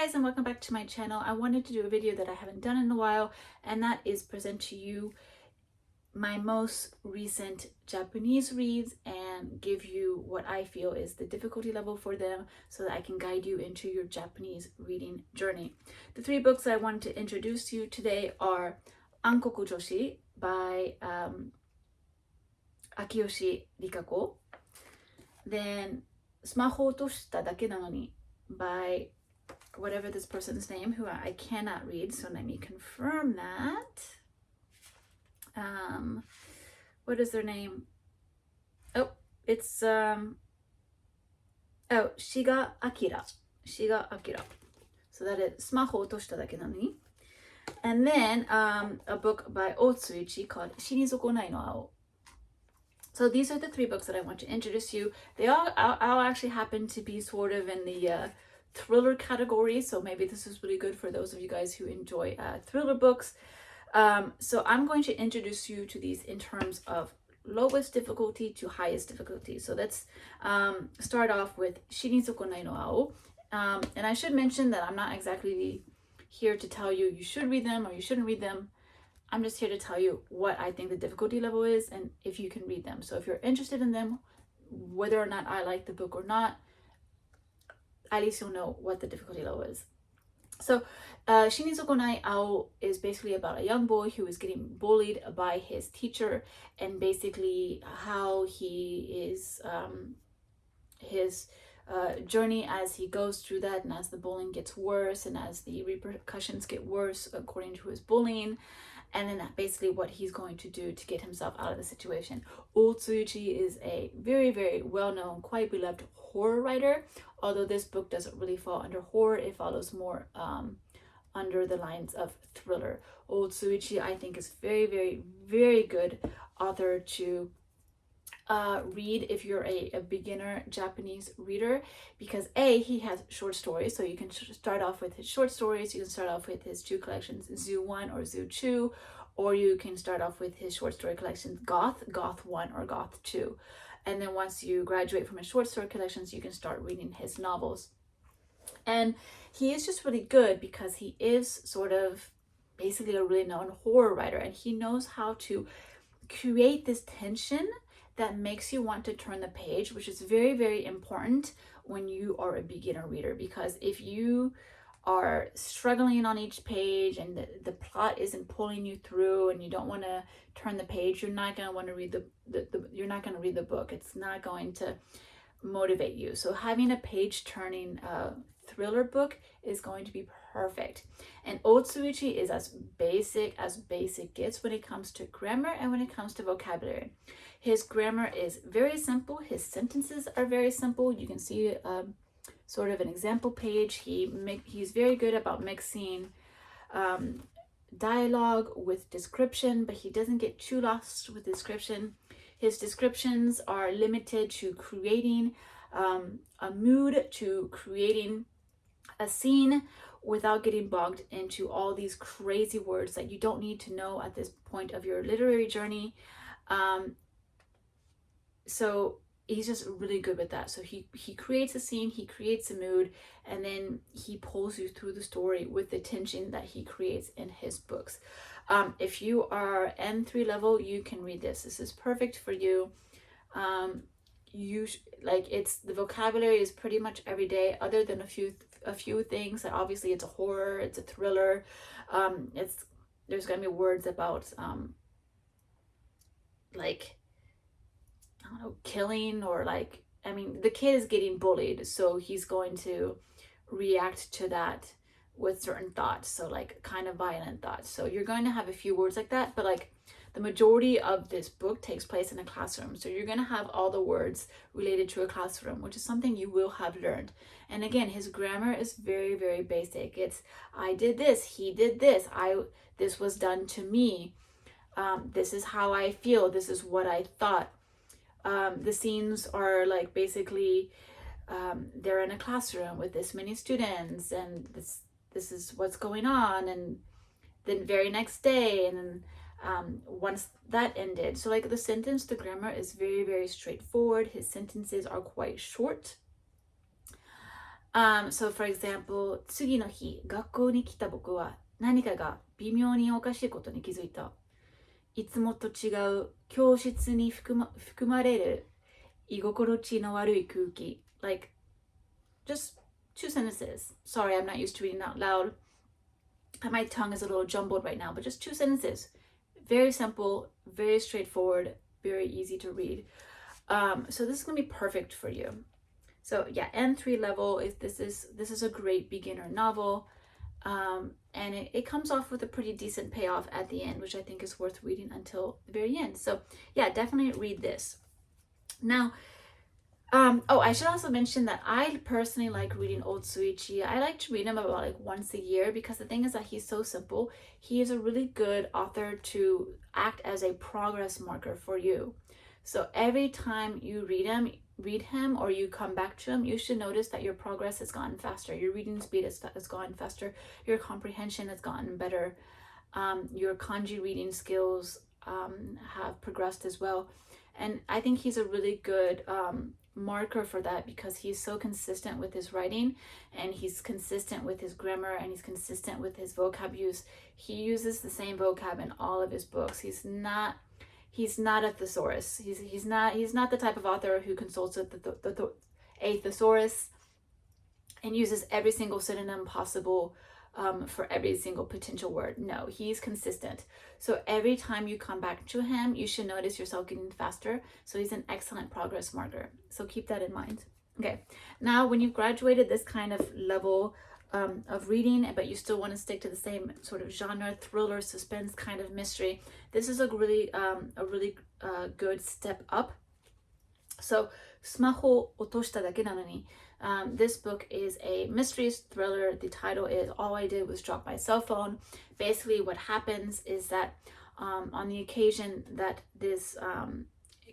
guys, and welcome back to my channel. I wanted to do a video that I haven't done in a while, and that is present to you my most recent Japanese reads and give you what I feel is the difficulty level for them so that I can guide you into your Japanese reading journey. The three books I wanted to introduce to you today are Ankoku Joshi by秋吉理香子, then スマホを落としただけなのに by whatever this person's name, who I cannot read, so let me confirm that. What is their name? Oh, it's Shiga Akira. So that is スマホを落としただけなのに. And then a book by Otsuichi called 死にぞこないの青. So these are the three books that I want to introduce you. They all actually happen to be sort of in the thriller category, so maybe this is really good for those of you guys who enjoy thriller books. So I'm going to introduce you to these in terms of lowest difficulty to highest difficulty. So let's start off with 死にぞこないの青. And I should mention that I'm not exactly here to tell you you should read them or you shouldn't read them. I'm just here to tell you what I think the difficulty level is and if you can read them. So if you're interested in them, whether or not I like the book or not, at least you'll know what the difficulty level is. So, 死にぞこない青 is basically about a young boy who is getting bullied by his teacher and basically how he is, his journey as he goes through that and as the bullying gets worse and as the repercussions get worse according to his bullying. And then basically what he's going to do to get himself out of the situation. Otsuichi is a very, very well-known, quite beloved horror writer. Although this book doesn't really fall under horror, it follows more under the lines of thriller. Otsuichi, I think, is very, very, very good author to read if you're a beginner Japanese reader, because he has short stories, so you can start off with his short stories. You can start off with his two collections, Zoo 1 or Zoo 2, or you can start off with his short story collections, Goth 1 or Goth 2. And then once you graduate from his short story collections, you can start reading his novels. And he is just really good because he is sort of basically a really known horror writer, and he knows how to create this tension that makes you want to turn the page, which is very, very important when you are a beginner reader, because if you are struggling on each page and the plot isn't pulling you through and you don't want to turn the page, you're not going to want to read you're not going to read the book. It's not going to motivate you. So having a page turning thriller book is going to be perfect. And Otsuichi is as basic gets when it comes to grammar and when it comes to vocabulary. His grammar is very simple. His sentences are very simple. You can see sort of an example page. He's very good about mixing dialogue with description, but he doesn't get too lost with description. His descriptions are limited to creating a mood, to creating a scene without getting bogged into all these crazy words that you don't need to know at this point of your literary journey. So he's just really good with that. So he creates a scene, he creates a mood, and then he pulls you through the story with the tension that he creates in his books. If you are N3 level, you can read this. This is perfect for you. The vocabulary is pretty much every day, other than a few things that obviously it's a horror, it's a thriller. There's gonna be words about I don't know, killing, or the kid is getting bullied, so he's going to react to that with certain thoughts, so kind of violent thoughts. So you're going to have a few words like that, but the majority of this book takes place in a classroom, so you're going to have all the words related to a classroom, which is something you will have learned. And again, his grammar is very, very basic. It's I did this, he did this, this was done to me, this is how I feel, this is what I thought. The scenes are basically they're in a classroom with this many students, and this is what's going on, and then very next day, and then once that ended. So the grammar is very, very straightforward. His sentences are quite short. So for example, 次の日、学校に来た僕は何かが微妙におかしいことに気づいた。いつもと違う教室に含まれる居心地の悪い空気。Like, just 2 sentences. Sorry, I'm not used to reading out loud. My tongue is a little jumbled right now, but just 2 sentences. Very simple, very straightforward, very easy to read. So this is going to be perfect for you. So yeah, N3 level, this is a great beginner novel. And it comes off with a pretty decent payoff at the end, which I think is worth reading until the very end. So yeah, definitely read this. Now, I should also mention that I personally like reading Old Suichi. I like to read him about like once a year because the thing is that he's so simple. He is a really good author to act as a progress marker for you. So every time you read him or you come back to him, you should notice that your progress has gotten faster. Your reading speed has gotten faster. Your comprehension has gotten better. Your kanji reading skills have progressed as well. And I think he's a really good marker for that because he's so consistent with his writing and he's consistent with his grammar and he's consistent with his vocab use. He uses the same vocab in all of his books. He's not a thesaurus. He's not the type of author who consults a thesaurus and uses every single synonym possible for every single potential word. No, he's consistent. So every time you come back to him, you should notice yourself getting faster. So he's an excellent progress marker. So keep that in mind. Okay, now when you've graduated this kind of level of reading, but you still want to stick to the same sort of genre, thriller, suspense kind of mystery, this is a really good step up. So, スマホを落としただけなのに. This book is a mystery thriller. The title is All I Did Was Drop My Cell Phone. Basically, what happens is that on the occasion that this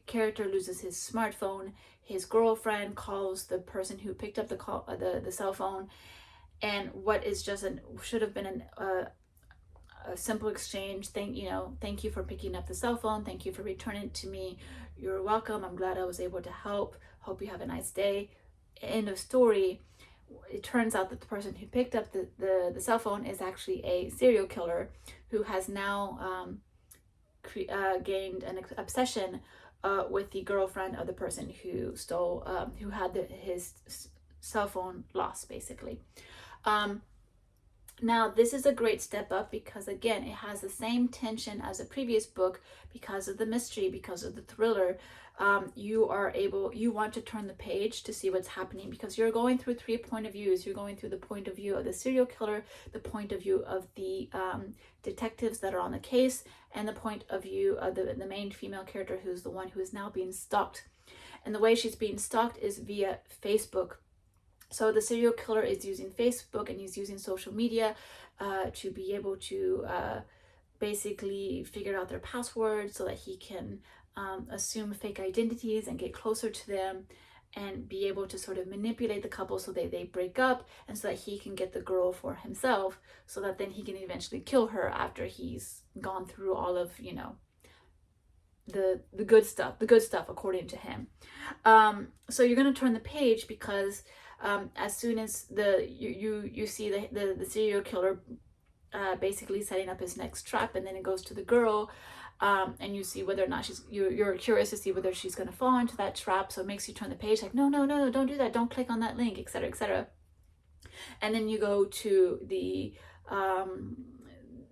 character loses his smartphone, his girlfriend calls the person who picked up the cell phone, and what is just should have been a simple exchange. Thank you for picking up the cell phone. Thank you for returning it to me. You're welcome. I'm glad I was able to help. Hope you have a nice day. End of story. It turns out that the person who picked up the cell phone is actually a serial killer who has now gained an obsession with the girlfriend of the person who who had his cell phone lost, basically. Now, this is a great step up because, again, it has the same tension as the previous book because of the mystery, because of the thriller. You want to turn the page to see what's happening because you're going through 3 point of views. You're going through the point of view of the serial killer, the point of view of the detectives that are on the case, and the point of view of the main female character who's the one who is now being stalked. And the way she's being stalked is via Facebook. So the serial killer is using Facebook and he's using social media to be able to basically figure out their passwords so that he can assume fake identities and get closer to them and be able to sort of manipulate the couple so they break up and so that he can get the girl for himself so that then he can eventually kill her after he's gone through all of, the good stuff according to him. So you're going to turn the page because as soon as you see the serial killer basically setting up his next trap, and then it goes to the girl, and you see whether or not you're curious to see whether she's going to fall into that trap. So it makes you turn the page like, no, don't do that, don't click on that link, etc., etc. And then you go to the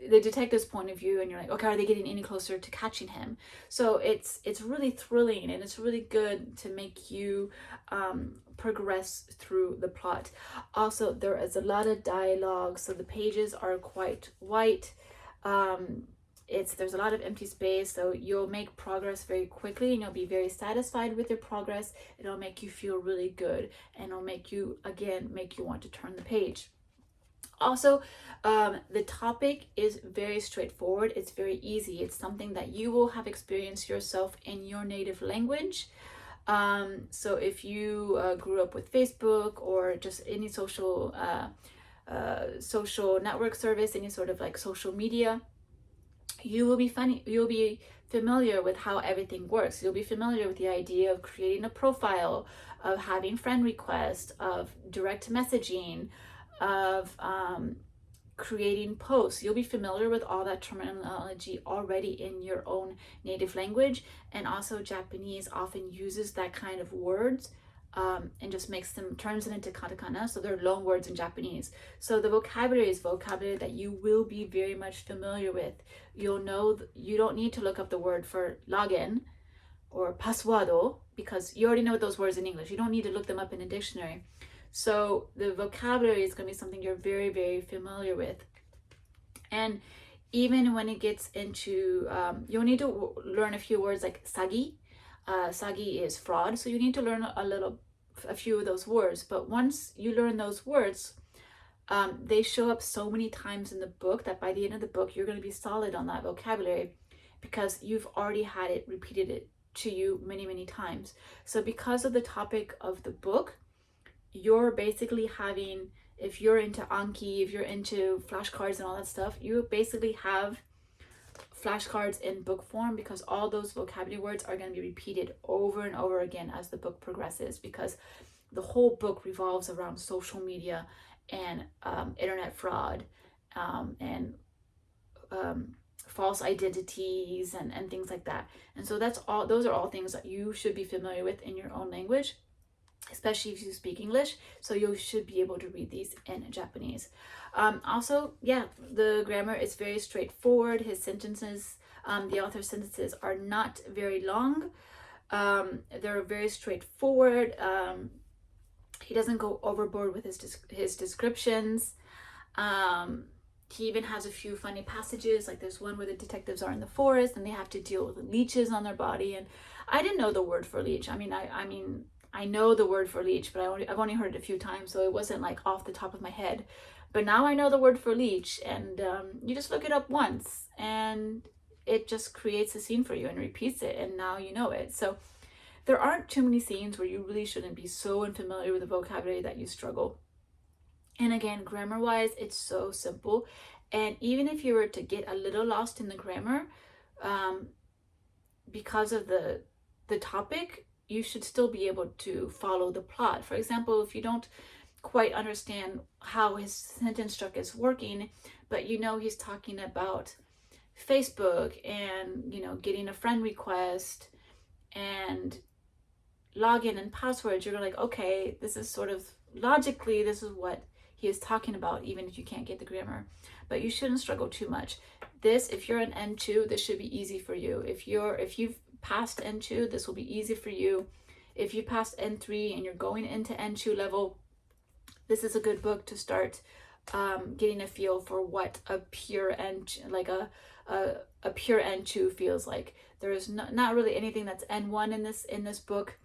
detective's point of view and you're like, okay, are they getting any closer to catching him? So it's really thrilling and it's really good to make you progress through the plot. Also, there is a lot of dialogue, so the pages are quite white. There's a lot of empty space, so you'll make progress very quickly and you'll be very satisfied with your progress. It'll make you feel really good and it'll make you want to turn the page. Also, the topic is very straightforward. It's very easy. It's something that you will have experienced yourself in your native language. So if you grew up with Facebook or just any social network service, any sort of like social media, you'll be familiar with how everything works. You'll be familiar with the idea of creating a profile, of having friend requests, of direct messaging, of creating posts. You'll be familiar with all that terminology already in your own native language. And also Japanese often uses that kind of words and just turns it into katakana. So they're loan words in Japanese. So the vocabulary is vocabulary that you will be very much familiar with. You'll know, you don't need to look up the word for login or password because you already know those words in English. You don't need to look them up in a dictionary. So the vocabulary is going to be something you're very, very familiar with. And even when it gets into, you'll need to learn a few words like sagi. Sagi is fraud. So you need to learn a few of those words. But once you learn those words, they show up so many times in the book that by the end of the book, you're going to be solid on that vocabulary because you've already had it repeated it to you many, many times. So because of the topic of the book, you're basically having, if you're into Anki, if you're into flashcards and all that stuff, you basically have flashcards in book form because all those vocabulary words are going to be repeated over and over again as the book progresses, because the whole book revolves around social media and internet fraud and false identities and things like that. And so those are all things that you should be familiar with in your own language, especially if you speak English. So you should be able to read these in Japanese. Also, yeah, the grammar is very straightforward. His sentences, the author's sentences are not very long. They're very straightforward. He doesn't go overboard with his descriptions. He even has a few funny passages, like there's one where the detectives are in the forest and they have to deal with leeches on their body. And I didn't know the word for leech. I mean, I know the word for leech, but I've only heard it a few times, so it wasn't like off the top of my head. But now I know the word for leech, and you just look it up once, and it just creates a scene for you and repeats it, and now you know it. So there aren't too many scenes where you really shouldn't be so unfamiliar with the vocabulary that you struggle. And again, grammar-wise, it's so simple. And even if you were to get a little lost in the grammar, because of the topic, you should still be able to follow the plot. For example, if you don't quite understand how his sentence structure is working, but you know he's talking about Facebook and, you know, getting a friend request and login and passwords, you're like, okay, this is sort of logically, this is what he is talking about, even if you can't get the grammar. But you shouldn't struggle too much. This, if you're an N2, this should be easy for you. If you've passed N2, this will be easy for you. If you passed N3 and you're going into N2 level, this is a good book to start getting a feel for what a pure N2, like a pure N2 feels like. There is not really anything that's N1 in this book,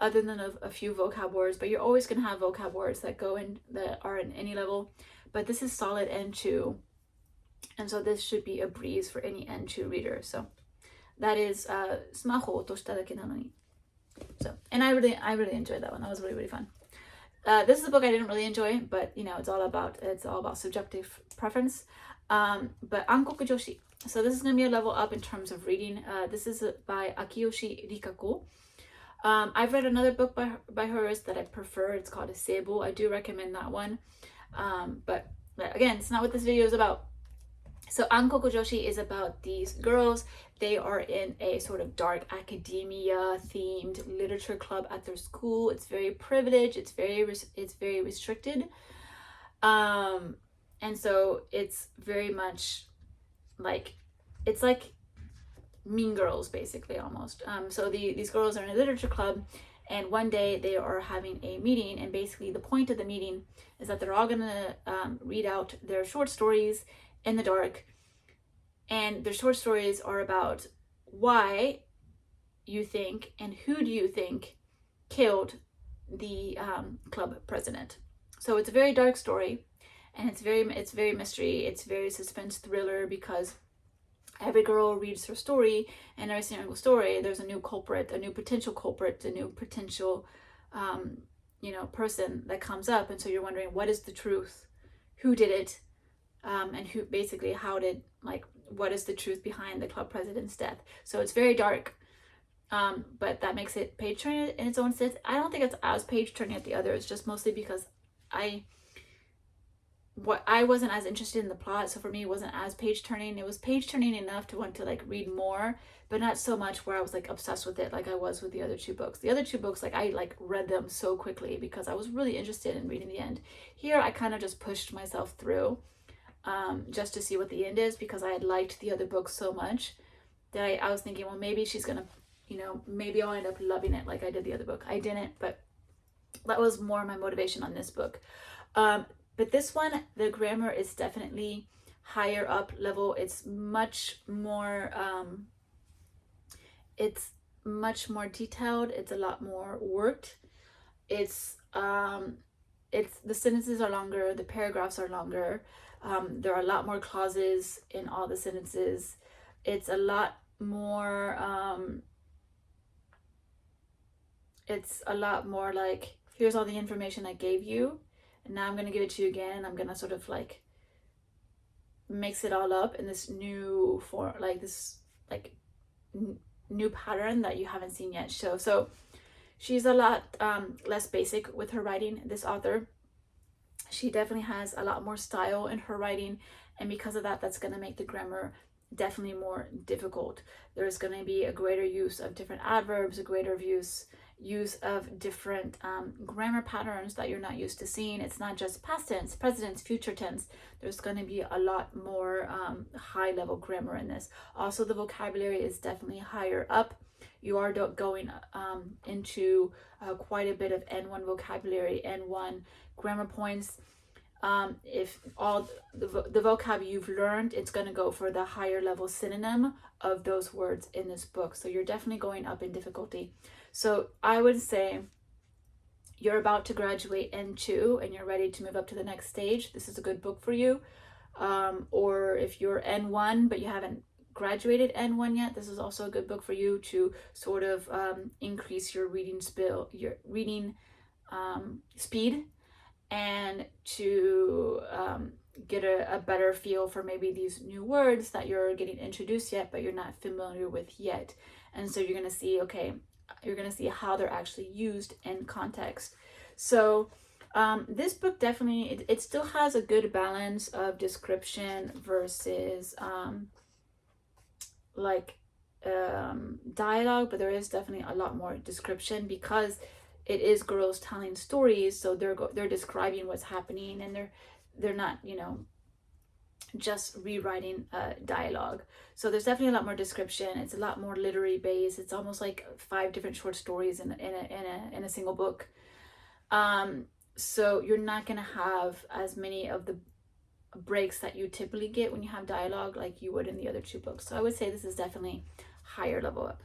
other than a few vocab words, but you're always going to have vocab words that are in any level. But this is solid N2, and so this should be a breeze for any N2 reader. So that is Smaho wo otoshita dake na no ni. So, and I really enjoyed that one. That was really, really fun. This is a book I didn't really enjoy, but you know, it's all about subjective preference. But Ankoku Joshi. So this is going to be a level up in terms of reading. This is by秋吉理香子. I've read another book by hers that I prefer. It's called Seibo. I do recommend that one. But again, it's not what this video is about. So Ankoku Joshi is about these girls. They are in a sort of dark academia themed literature club at their school. It's very privileged. It's very restricted. And so it's very much like, it's like Mean Girls, basically, almost. So these girls are in a literature club, and one day they are having a meeting, and basically the point of the meeting is that they're all gonna read out their short stories in the dark, and their short stories are about why you think and who do you think killed the club president. So it's a very dark story, and it's very mystery. It's very suspense thriller, because every girl reads her story, and every single story there's a new culprit, a new potential person that comes up, and so you're wondering, what is the truth, who did it, and who basically, how did, like, what is the truth behind the club president's death. So it's very dark, but that makes it page turning in its own sense. I don't think it's as page turning as the other. It's just mostly because I wasn't as interested in the plot, so for me it wasn't as page turning. It was page turning enough to want to like read more, but not so much where I was like obsessed with it like I was with the other two books. The other two books, like I like read them so quickly because I was really interested in reading the end. Here I kind of just pushed myself through just to see what the end is, because I had liked the other book so much that I was thinking, well, maybe she's gonna, you know, maybe I'll end up loving it like I did the other book. I didn't, but that was more my motivation on this book. But this one, the grammar is definitely higher up level. It's much more detailed. It's a lot more worked. It's the sentences are longer, the paragraphs are longer. There are a lot more clauses in all the sentences. It's a lot more like, here's all the information I gave you, and now I'm going to give it to you again, and I'm going to sort of like mix it all up in this new form, like this like new pattern that you haven't seen yet. So she's a lot less basic with her writing, this author. She definitely has a lot more style in her writing, and because of that, that's going to make the grammar definitely more difficult. There's going to be a greater use of different adverbs, a greater use of different grammar patterns that you're not used to seeing. It's not just past tense, present tense, future tense. There's going to be a lot more high level grammar in this. Also, the vocabulary is definitely higher up. You are going into quite a bit of N1 vocabulary, N1 grammar points. If all the vocab you've learned, it's going to go for the higher level synonym of those words in this book. So you're definitely going up in difficulty. So I would say you're about to graduate N2 and you're ready to move up to the next stage. This is a good book for you. Or if you're N1 but you haven't graduated N1 yet, this is also a good book for you to sort of increase your reading speed, and to get a better feel for maybe these new words that you're getting introduced yet but you're not familiar with yet. And so you're going to see, okay, you're going to see how they're actually used in context. So this book definitely, it still has a good balance of description versus dialogue, but there is definitely a lot more description because it is girls telling stories. So they're describing what's happening, and they're not, you know, just rewriting dialogue. So there's definitely a lot more description. It's a lot more literary based. It's almost like 5 different short stories in a single book. So you're not gonna have as many of the breaks that you typically get when you have dialogue like you would in the other 2 books. So I would say this is definitely higher level up.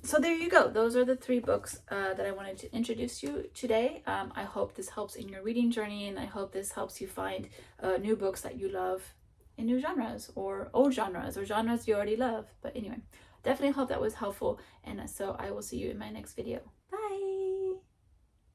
So there you go. Those are the 3 books that I wanted to introduce you today. I hope this helps in your reading journey, and I hope this helps you find new books that you love in new genres, or old genres, or genres you already love. But anyway, definitely hope that was helpful, and so I will see you in my next video. Bye!